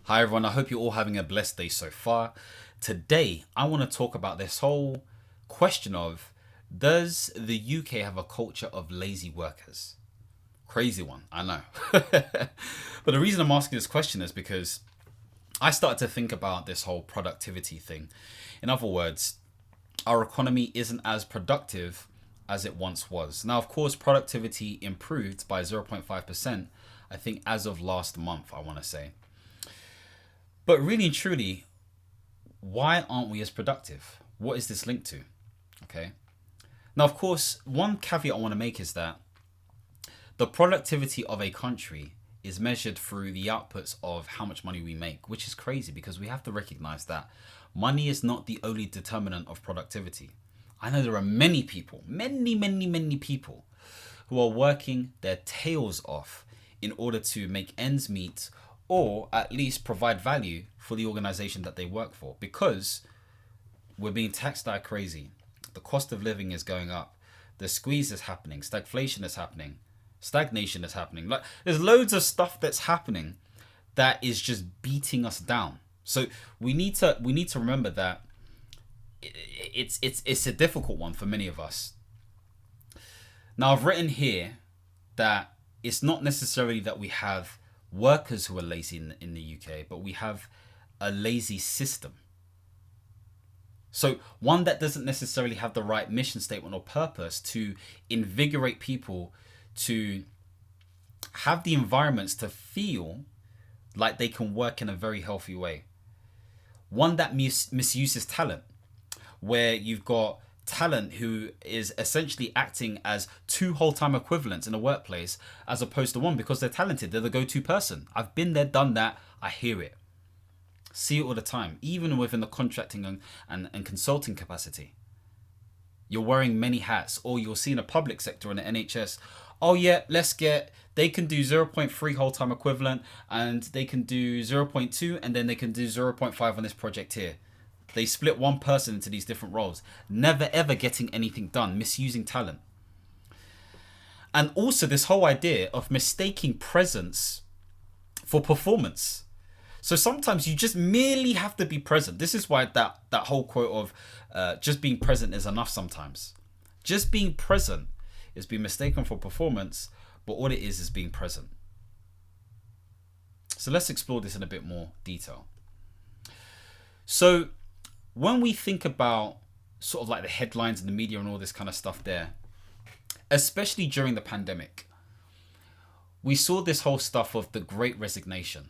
Hi everyone, I hope you're all having a blessed day so far. Today, I want to talk about this whole question of, does the UK have a culture of lazy workers? Crazy one, I know. But the reason I'm asking this question is because I started to think about this whole productivity thing. In other words, our economy isn't as productive as it once was. Now, of course, productivity improved by 0.5%, I think, as of last month, I want to say. But really and truly, why aren't we as productive? What is this linked to? Okay. Now, of course, one caveat I want to make is that the productivity of a country is measured through the outputs of how much money we make, which is crazy because we have to recognize that money is not the only determinant of productivity. I know there are many people, many people who are working their tails off in order to make ends meet or at least provide value for the organization that they work for, because we're being taxed like crazy. The cost of living is going up. The squeeze is happening. Stagflation is happening. Stagnation is happening. Like, there's loads of stuff that's happening that is just beating us down. So we need to remember that it's a difficult one for many of us. Now, I've written here that it's not necessarily that we have workers who are lazy in the UK, but we have a lazy system. So one that doesn't necessarily have the right mission statement or purpose to invigorate people to have the environments to feel like they can work in a very healthy way. One that misuses talent, where you've got talent who is essentially acting as two whole-time equivalents in a workplace as opposed to one, because they're talented. They're the go-to person. I've been there, done that. I hear it. See it all the time, even within the contracting and consulting capacity. You're wearing many hats, or you'll see in a public sector in the NHS, oh yeah, they can do 0.3 whole-time equivalent and they can do 0.2 and then they can do 0.5 on this project here. They split one person into these different roles, never ever getting anything done, misusing talent. And also this whole idea of mistaking presence for performance. So sometimes you just merely have to be present. This is why that whole quote of just being present is enough sometimes. Just being present is being mistaken for performance, but all it is being present. So let's explore this in a bit more detail. So when we think about sort of like the headlines in the media and all this kind of stuff there, especially during the pandemic, we saw this whole stuff of the Great Resignation.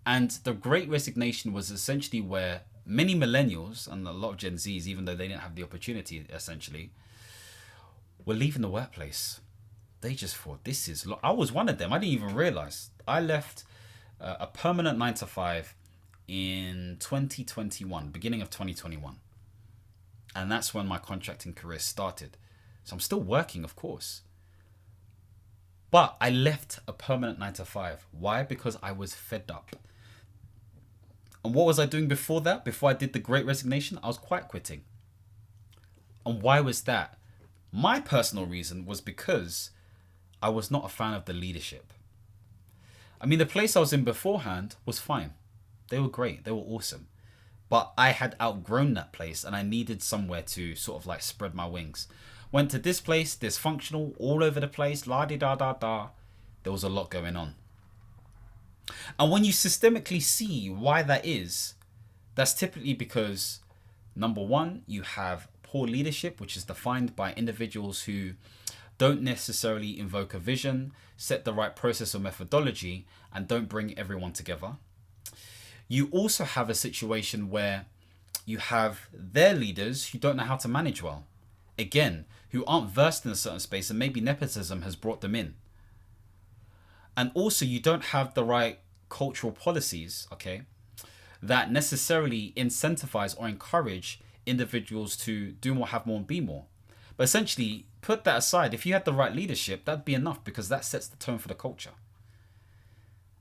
And the Great Resignation was essentially where many millennials and a lot of Gen Zs, even though they didn't have the opportunity essentially, were leaving the workplace. They just thought, I was one of them. I didn't even realize. I left a permanent 9 to 5 in 2021, beginning of 2021. And that's when my contracting career started. So I'm still working, of course. But I left a permanent 9 to 5. Why? Because I was fed up. And what was I doing before that? Before I did the Great Resignation, I was quiet quitting. And why was that? My personal reason was because I was not a fan of the leadership. I mean, the place I was in beforehand was fine. They were great. They were awesome. But I had outgrown that place and I needed somewhere to sort of like spread my wings. Went to this place, dysfunctional, all over the place, la-di-da-da-da. There was a lot going on. And when you systemically see why that is, that's typically because, number one, you have poor leadership, which is defined by individuals who don't necessarily invoke a vision, set the right process or methodology, and don't bring everyone together. You also have a situation where you have their leaders who don't know how to manage well. Again, who aren't versed in a certain space, and maybe nepotism has brought them in. And also you don't have the right cultural policies, okay, that necessarily incentivize or encourage individuals to do more, have more, and be more. But essentially, put that aside. If you had the right leadership, that'd be enough, because that sets the tone for the culture.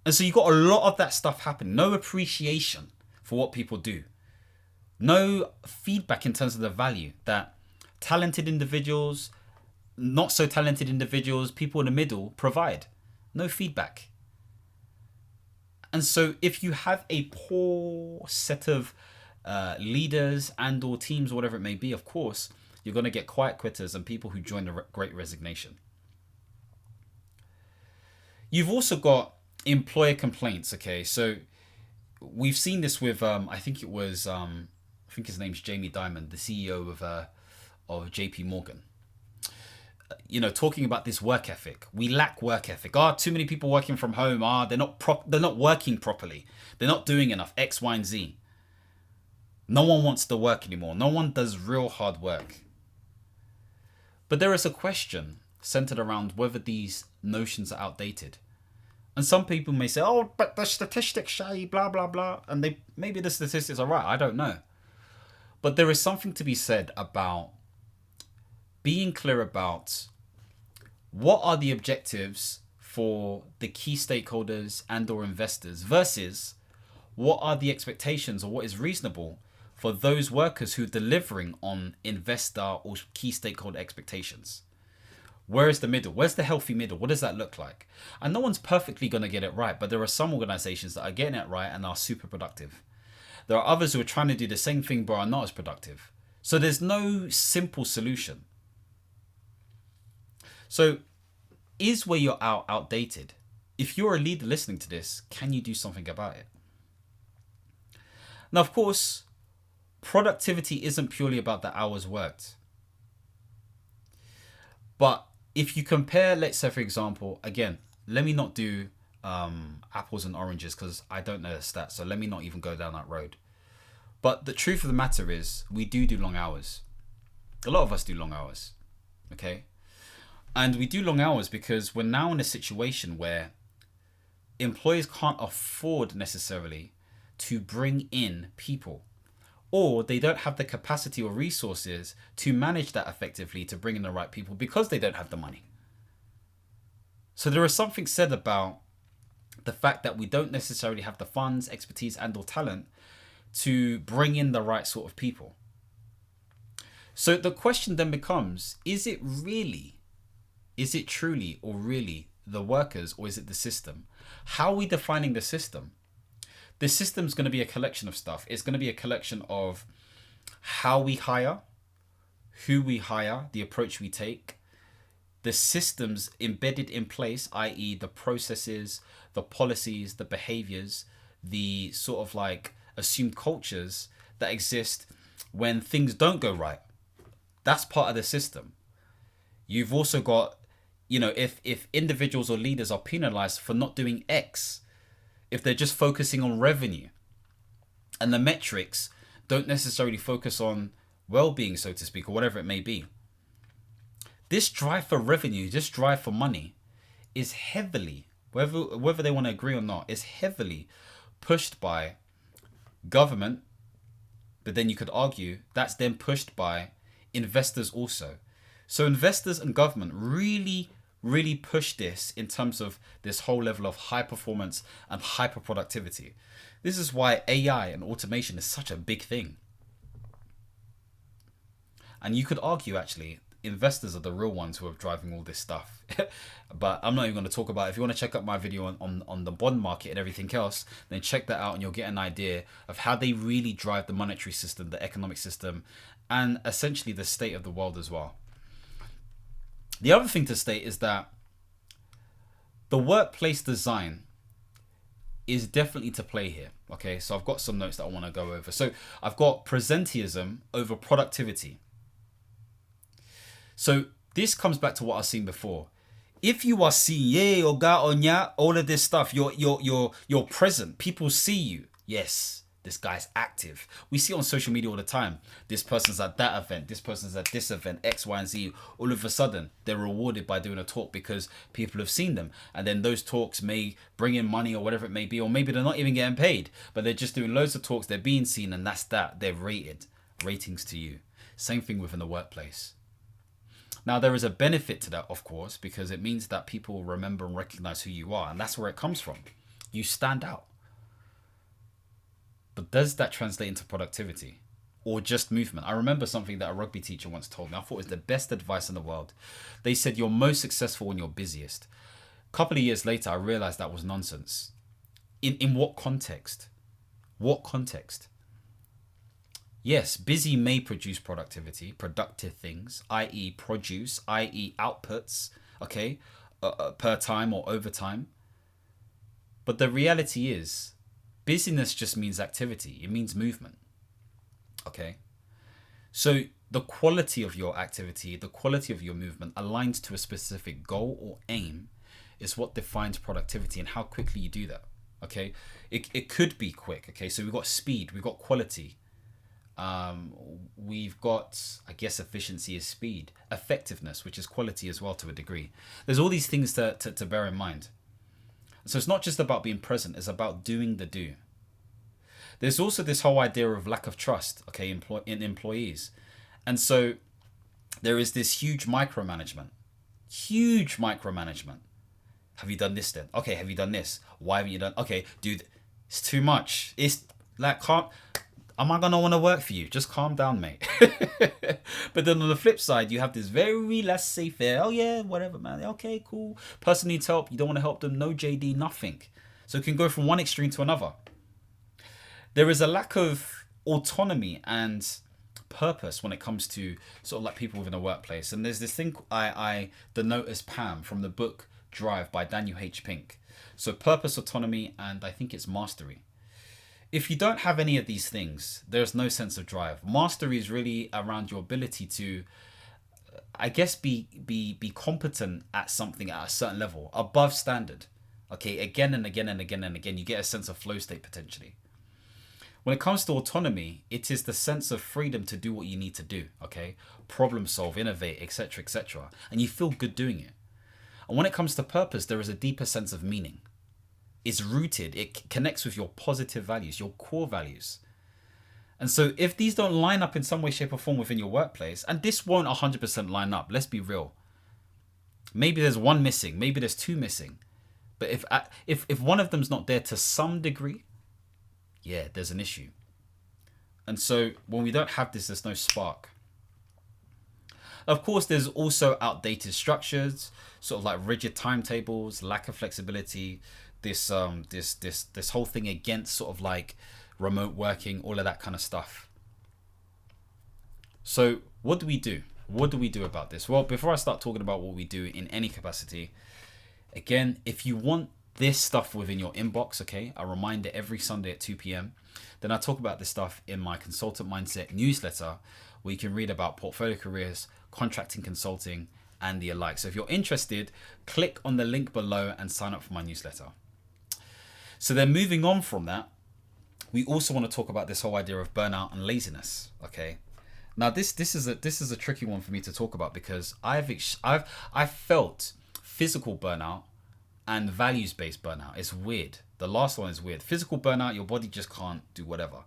And so you got a lot of that stuff happening. No appreciation for what people do. No feedback in terms of the value that talented individuals, not so talented individuals, people in the middle provide. No feedback. And so if you have a poor set of leaders and or teams or whatever it may be, of course, you're going to get quiet quitters and people who join the great resignation. You've also got employer complaints. Okay, so we've seen this with I think his name's Jamie Dimon, the CEO of JP Morgan. Talking about this work ethic. We lack work ethic. Too many people working from home. They're not working properly. They're not doing enough X, Y, and Z. No one wants to work anymore. No one does real hard work. But there is a question centered around whether these notions are outdated. And some people may say, oh, but the statistics say blah, blah, blah. And maybe the statistics are right. I don't know. But there is something to be said about being clear about what are the objectives for the key stakeholders and or investors versus what are the expectations or what is reasonable for those workers who are delivering on investor or key stakeholder expectations. Where is the middle? Where's the healthy middle? What does that look like? And no one's perfectly going to get it right, but there are some organizations that are getting it right and are super productive. There are others who are trying to do the same thing but are not as productive. So there's no simple solution. So is where you're outdated? If you're a leader listening to this, can you do something about it? Now, of course, productivity isn't purely about the hours worked. But if you compare, let's say, for example, again, let me not do apples and oranges because I don't know the stats. So let me not even go down that road. But the truth of the matter is we do long hours. A lot of us do long hours. Okay. And we do long hours because we're now in a situation where employers can't afford necessarily to bring in people, or they don't have the capacity or resources to manage that effectively to bring in the right people because they don't have the money. So there is something said about the fact that we don't necessarily have the funds, expertise, and or talent to bring in the right sort of people. So the question then becomes, is it truly or really the workers, or is it the system? How are we defining the system? The system's going to be a collection of stuff. It's going to be a collection of how we hire, who we hire, the approach we take, the systems embedded in place, i.e. the processes, the policies, the behaviors, the sort of like assumed cultures that exist when things don't go right. That's part of the system. You've also got, if individuals or leaders are penalized for not doing X, if they're just focusing on revenue and the metrics don't necessarily focus on well-being, so to speak, or whatever it may be. This drive for revenue, this drive for money is heavily, whether they want to agree or not, is heavily pushed by government. But then you could argue that's then pushed by investors also. So investors and government really push this in terms of this whole level of high performance and hyper productivity. This is why AI and automation is such a big thing. And you could argue actually investors are the real ones who are driving all this stuff. But I'm not even going to talk about it. If you want to check out my video on the bond market and everything else, then check that out and you'll get an idea of how they really drive the monetary system, the economic system, and essentially the state of the world as well. The other thing to state is that the workplace design is definitely to play here. Okay, so I've got some notes that I want to go over. So I've got presenteeism over productivity. So this comes back to what I've seen before. If you are seeing all of this stuff, you're present. People see you. Yes, this guy's active. We see on social media all the time. This person's at that event. This person's at this event. X, Y, and Z. All of a sudden, they're rewarded by doing a talk because people have seen them. And then those talks may bring in money or whatever it may be. Or maybe they're not even getting paid. But they're just doing loads of talks. They're being seen. And that's that. They're rated. Ratings to you. Same thing within the workplace. Now, there is a benefit to that, of course, because it means that people remember and recognize who you are. And that's where it comes from. You stand out. But does that translate into productivity or just movement? I remember something that a rugby teacher once told me. I thought it was the best advice in the world. They said you're most successful when you're busiest. A couple of years later, I realized that was nonsense. In what context? What context? Yes, busy may produce productive things, i.e. produce, i.e. outputs, okay, per time or overtime. But the reality is, busyness just means activity. It means movement, okay? So the quality of your activity, the quality of your movement aligns to a specific goal or aim is what defines productivity and how quickly you do that, okay? It could be quick, okay? So we've got speed, we've got quality. We've got, I guess, efficiency is speed, effectiveness, which is quality as well to a degree. There's all these things to bear in mind. So it's not just about being present, it's about doing the do. There's also this whole idea of lack of trust, okay, in employees. And so there is this huge micromanagement. Have you done this then? Okay, have you done this? Why haven't you done? Okay, dude, it's too much. It's like, am I gonna want to work for you? Just calm down, mate. But then on the flip side, you have this very laissez-faire. Oh yeah, whatever, man. Okay, cool. Person needs help. You don't want to help them. No JD, nothing. So it can go from one extreme to another. There is a lack of autonomy and purpose when it comes to sort of like people within a workplace. And there's this thing I denote as PAM from the book Drive by Daniel H. Pink. So purpose, autonomy, and I think it's mastery. If you don't have any of these things, there's no sense of drive. Mastery is really around your ability to, I guess, be competent at something at a certain level, above standard. Okay, again and again and again and again, you get a sense of flow state potentially. When it comes to autonomy, it is the sense of freedom to do what you need to do, okay? Problem solve, innovate, etc., etc. And you feel good doing it. And when it comes to purpose, there is a deeper sense of meaning. It's rooted, it connects with your positive values, your core values. And so if these don't line up in some way, shape or form within your workplace, and this won't 100% line up, let's be real. Maybe there's one missing, maybe there's two missing. But if one of them's not there to some degree, yeah, there's an issue. And so when we don't have this, there's no spark. Of course, there's also outdated structures, sort of like rigid timetables, lack of flexibility, this whole thing against sort of like remote working, all of that kind of stuff. So what do we do? What do we do about this? Well, before I start talking about what we do in any capacity, again, if you want this stuff within your inbox, okay, a reminder every Sunday at 2 p.m. Then I talk about this stuff in my Consultant Mindset newsletter, where you can read about portfolio careers, contracting, consulting, and the alike. So if you're interested, click on the link below and sign up for my newsletter. So then moving on from that, we also want to talk about this whole idea of burnout and laziness, okay? Now this is a tricky one for me to talk about because I've felt physical burnout and values-based burnout. It's weird. The last one is weird. Physical burnout, your body just can't do whatever.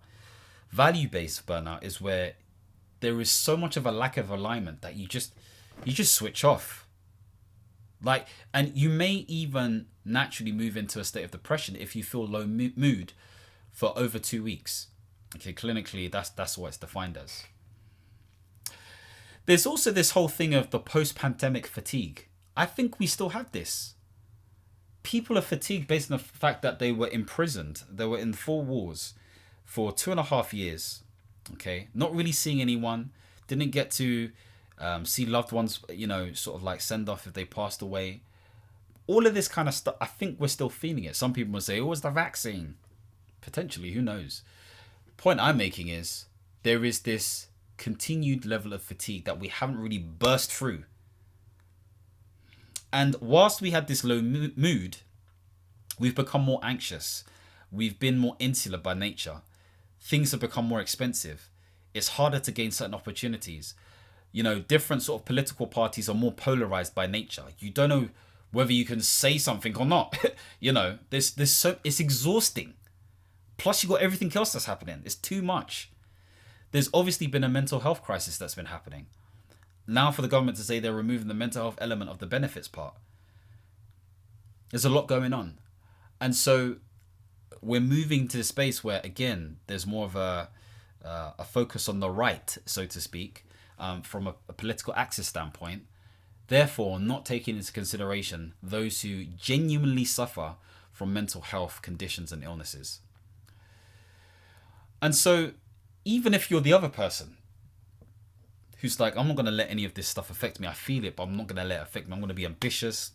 Value-based burnout is where there is so much of a lack of alignment that you just switch off. Like, and you may even naturally move into a state of depression if you feel low mood for over 2 weeks. Okay, clinically, that's what it's defined as. There's also this whole thing of the post-pandemic fatigue. I think we still have this. People are fatigued based on the fact that they were imprisoned. They were in 4 walls for 2.5 years. Okay, not really seeing anyone. Didn't get to see loved ones, sort of like send off if they passed away. All of this kind of stuff, I think we're still feeling it. Some people will say, oh, it's the vaccine. Potentially, who knows? Point I'm making is there is this continued level of fatigue that we haven't really burst through. And whilst we had this low mood, we've become more anxious. We've been more insular by nature. Things have become more expensive. It's harder to gain certain opportunities. Different sort of political parties are more polarized by nature. You don't know whether you can say something or not. It's exhausting. Plus you got everything else that's happening. It's too much. There's obviously been a mental health crisis that's been happening. Now for the government to say they're removing the mental health element of the benefits part. There's a lot going on. And so we're moving to the space where, again, there's more of a focus on the right, so to speak, from a political axis standpoint. Therefore, not taking into consideration those who genuinely suffer from mental health conditions and illnesses. And so even if you're the other person who's like, I'm not going to let any of this stuff affect me. I feel it, but I'm not going to let it affect me. I'm going to be ambitious.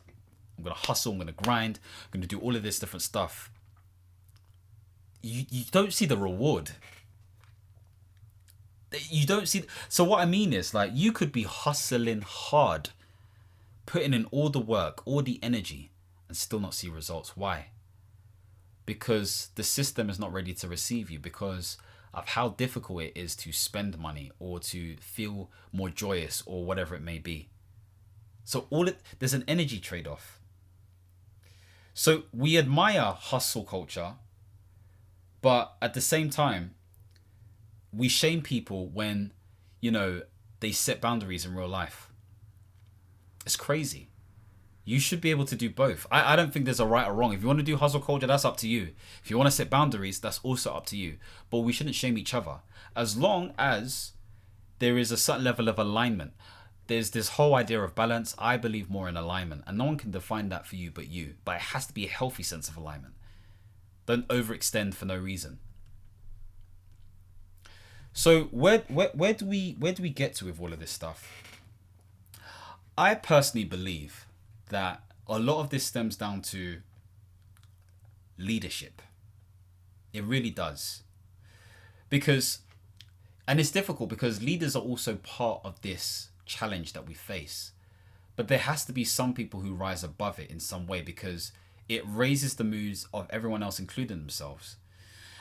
I'm going to hustle. I'm going to grind. I'm going to do all of this different stuff. You don't see the reward. You don't see. So what I mean is, like, you could be hustling hard, putting in all the work, all the energy, and still not see results. Why? Because the system is not ready to receive you, because of how difficult it is to spend money or to feel more joyous or whatever it may be. So there's an energy trade-off. So we admire hustle culture, but at the same time, we shame people when, they set boundaries in real life. It's crazy. You should be able to do both. I don't think there's a right or wrong. If you want to do hustle culture, that's up to you. If you want to set boundaries, that's also up to you. But we shouldn't shame each other. As long as there is a certain level of alignment. There's this whole idea of balance. I believe more in alignment. And no one can define that for you but you. But it has to be a healthy sense of alignment. Don't overextend for no reason. So where do we get to with all of this stuff? I personally believe that a lot of this stems down to leadership. It really does. And it's difficult because leaders are also part of this challenge that we face. But there has to be some people who rise above it in some way, because it raises the moods of everyone else, including themselves.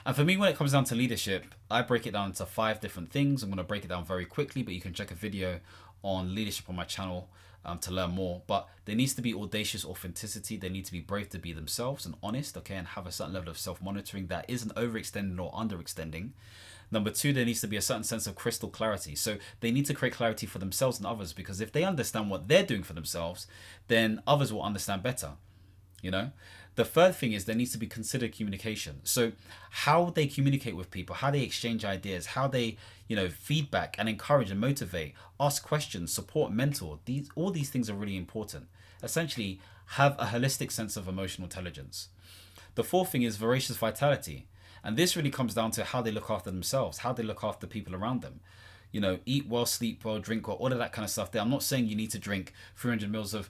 And for me, when it comes down to leadership, I break it down into 5 different things. I'm going to break it down very quickly, but you can check a video on leadership on my channel to learn more. But there needs to be audacious authenticity. They need to be brave to be themselves and honest, okay, and have a certain level of self-monitoring that isn't overextending or underextending. Number 2, there needs to be a certain sense of crystal clarity. So they need to create clarity for themselves and others, because if they understand what they're doing for themselves, then others will understand better. The third thing is there needs to be considered communication. So how they communicate with people, how they exchange ideas, how they, feedback and encourage and motivate, ask questions, support, mentor. All these things are really important. Essentially, have a holistic sense of emotional intelligence. The fourth thing is voracious vitality. And this really comes down to how they look after themselves, how they look after people around them. Eat well, sleep well, drink well, all of that kind of stuff there. I'm not saying you need to drink 300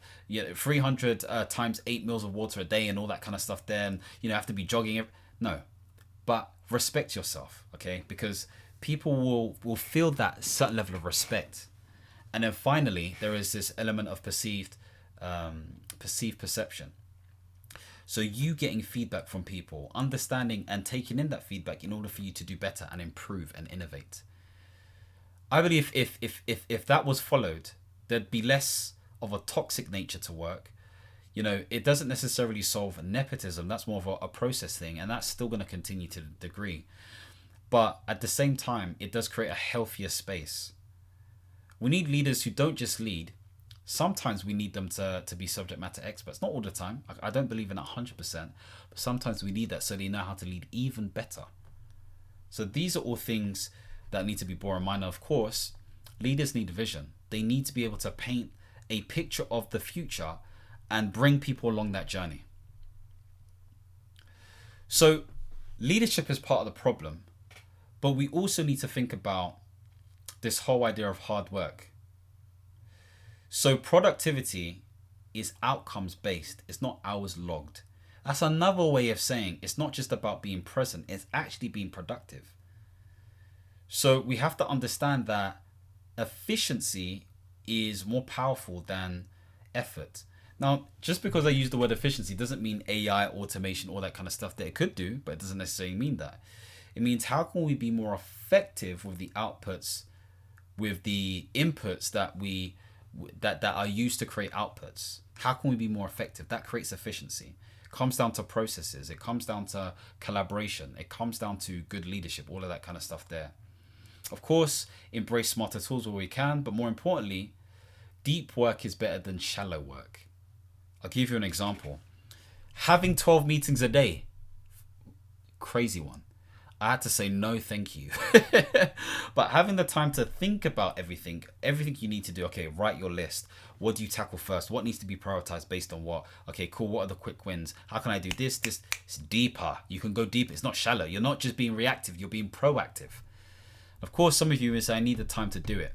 times 8 mils of water a day and all that kind of stuff there, and have to be jogging. No, but respect yourself, okay? Because people will feel that certain level of respect. And then finally, there is this element of perceived perception. So you getting feedback from people, understanding and taking in that feedback in order for you to do better and improve and innovate. I believe if that was followed, there'd be less of a toxic nature to work. It doesn't necessarily solve nepotism. That's more of a process thing, and that's still going to continue to a degree. But at the same time, it does create a healthier space. We need leaders who don't just lead. Sometimes we need them to be subject matter experts. Not all the time. I don't believe in that 100%. But sometimes we need that so they know how to lead even better. So these are all things that need to be borne in mind. Of course, leaders need vision. They need to be able to paint a picture of the future and bring people along that journey. So leadership is part of the problem, but we also need to think about this whole idea of hard work. So productivity is outcomes based. It's not hours logged. That's another way of saying it's not just about being present. It's actually being productive. So we have to understand that efficiency is more powerful than effort. Now, just because I use the word efficiency doesn't mean AI, automation, all that kind of stuff that it could do, but it doesn't necessarily mean that. It means how can we be more effective with the outputs, with the inputs that are used to create outputs? How can we be more effective? That creates efficiency. It comes down to processes. It comes down to collaboration. It comes down to good leadership, all of that kind of stuff there. Of course, embrace smarter tools where we can, but more importantly, deep work is better than shallow work. I'll give you an example. Having 12 meetings a day, crazy one. I had to say no, thank you. But having the time to think about everything you need to do. Okay, write your list. What do you tackle first? What needs to be prioritized based on what? Okay, cool. What are the quick wins? How can I do this? It's deeper. You can go deeper. It's not shallow. You're not just being reactive. You're being proactive. Of course, some of you will say, I need the time to do it.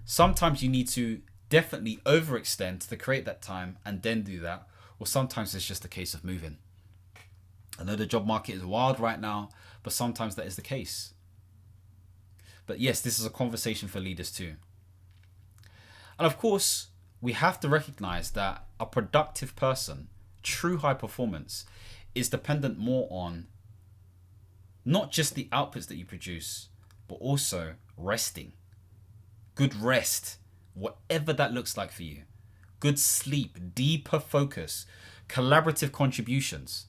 Sometimes you need to definitely overextend to create that time and then do that. Or sometimes it's just a case of moving. I know the job market is wild right now, but sometimes that is the case. But yes, this is a conversation for leaders too. And of course, we have to recognize that a productive person, true high performance, is dependent more on not just the outputs that you produce, but also resting. Good rest, whatever that looks like for you. Good sleep, deeper focus, collaborative contributions.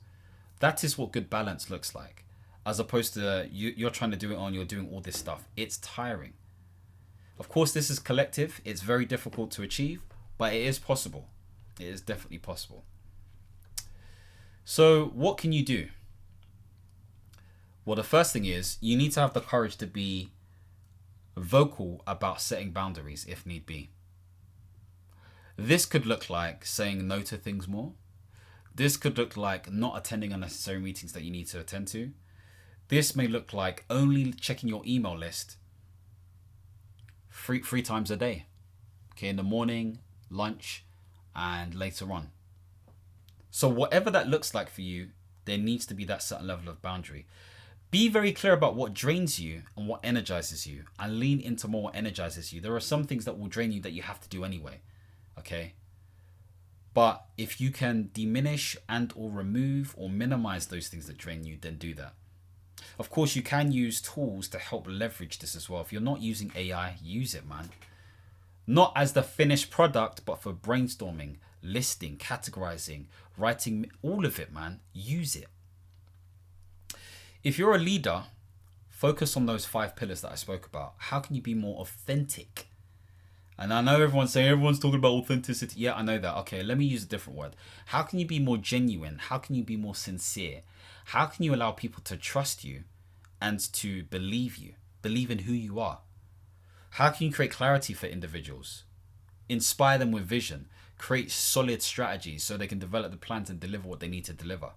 That is what good balance looks like. As opposed to you're trying to do it on, you're doing all this stuff. It's tiring. Of course, this is collective. It's very difficult to achieve, but it is possible. It is definitely possible. So what can you do? Well, the first thing is you need to have the courage to be vocal about setting boundaries if need be. This could look like saying no to things more. This could look like not attending unnecessary meetings that you need to attend to. This may look like only checking your email list three times a day. Okay, in the morning, lunch, and later on. So whatever that looks like for you, there needs to be that certain level of boundary. Be very clear about what drains you and what energizes you, and lean into more what energizes you. There are some things that will drain you that you have to do anyway. Okay? But if you can diminish and or remove or minimize those things that drain you, then do that. Of course, you can use tools to help leverage this as well. If you're not using AI, use it, man. Not as the finished product, but for brainstorming, listing, categorizing, writing, all of it, man. Use it. If you're a leader, focus on those 5 pillars that I spoke about. How can you be more authentic? And I know everyone's talking about authenticity. Yeah, I know that. Okay, let me use a different word. How can you be more genuine? How can you be more sincere? How can you allow people to trust you and to believe in who you are? How can you create clarity for individuals? Inspire them with vision. Create solid strategies so they can develop the plans and deliver what they need to deliver.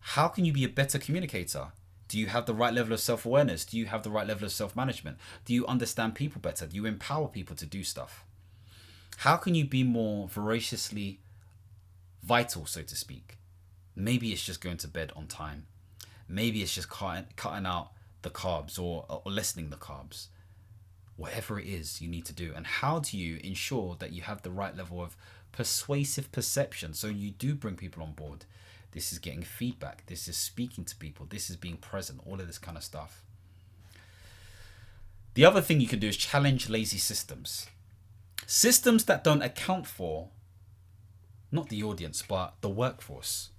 How can you be a better communicator? Do you have the right level of self-awareness? Do you have the right level of self-management? Do you understand people better? Do you empower people to do stuff? How can you be more voraciously vital, so to speak? Maybe it's just going to bed on time. Maybe it's just cutting out the carbs or lessening the carbs. Whatever it is you need to do. And how do you ensure that you have the right level of persuasive perception so you do bring people on board? This is getting feedback. This is speaking to people. This is being present. All of this kind of stuff. The other thing you can do is challenge lazy systems. Systems that don't account for not the audience, but the workforce.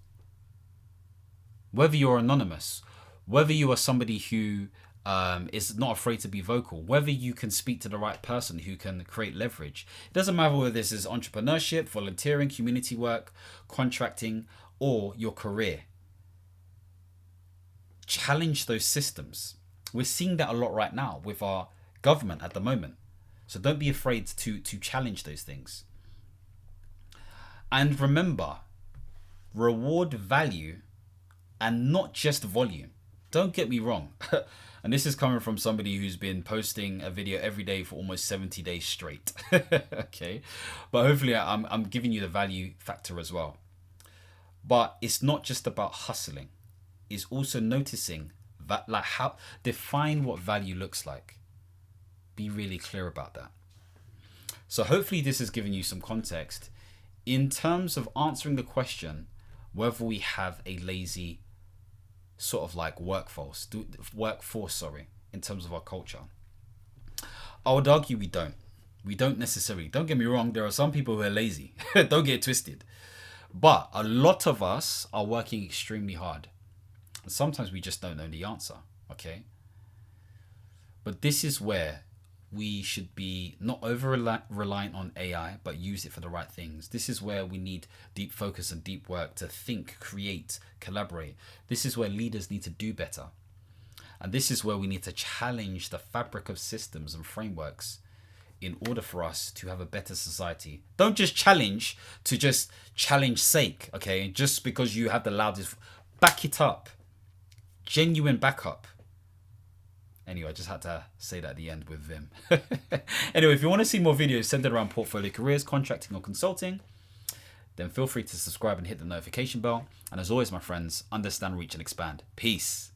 Whether you're anonymous, whether you are somebody who is not afraid to be vocal, whether you can speak to the right person who can create leverage. It doesn't matter whether this is entrepreneurship, volunteering, community work, contracting, or your career. Challenge those systems. We're seeing that a lot right now with our government at the moment. So don't be afraid to challenge those things. And remember, reward value and not just volume. Don't get me wrong. And this is coming from somebody who's been posting a video every day for almost 70 days straight. Okay. But hopefully I'm giving you the value factor as well. But it's not just about hustling. It's also noticing that, like, how define what value looks like. Be really clear about that. So hopefully this has given you some context in terms of answering the question whether we have a lazy sort of like workforce, in terms of our culture. I would argue we don't. We don't necessarily. Don't get me wrong, there are some people who are lazy. Don't get it twisted. But a lot of us are working extremely hard. And sometimes we just don't know the answer, okay? But this is where we should be not over reliant on AI, but use it for the right things. This is where we need deep focus and deep work to think, create, collaborate. This is where leaders need to do better. And this is where we need to challenge the fabric of systems and frameworks in order for us to have a better society. Don't just challenge to just challenge sake, okay? Just because you have the loudest, back it up. Genuine backup. Anyway, I just had to say that at the end with Vim. Anyway, if you want to see more videos centered around portfolio careers, contracting or consulting, then feel free to subscribe and hit the notification bell. And as always, my friends, understand, reach and expand. Peace.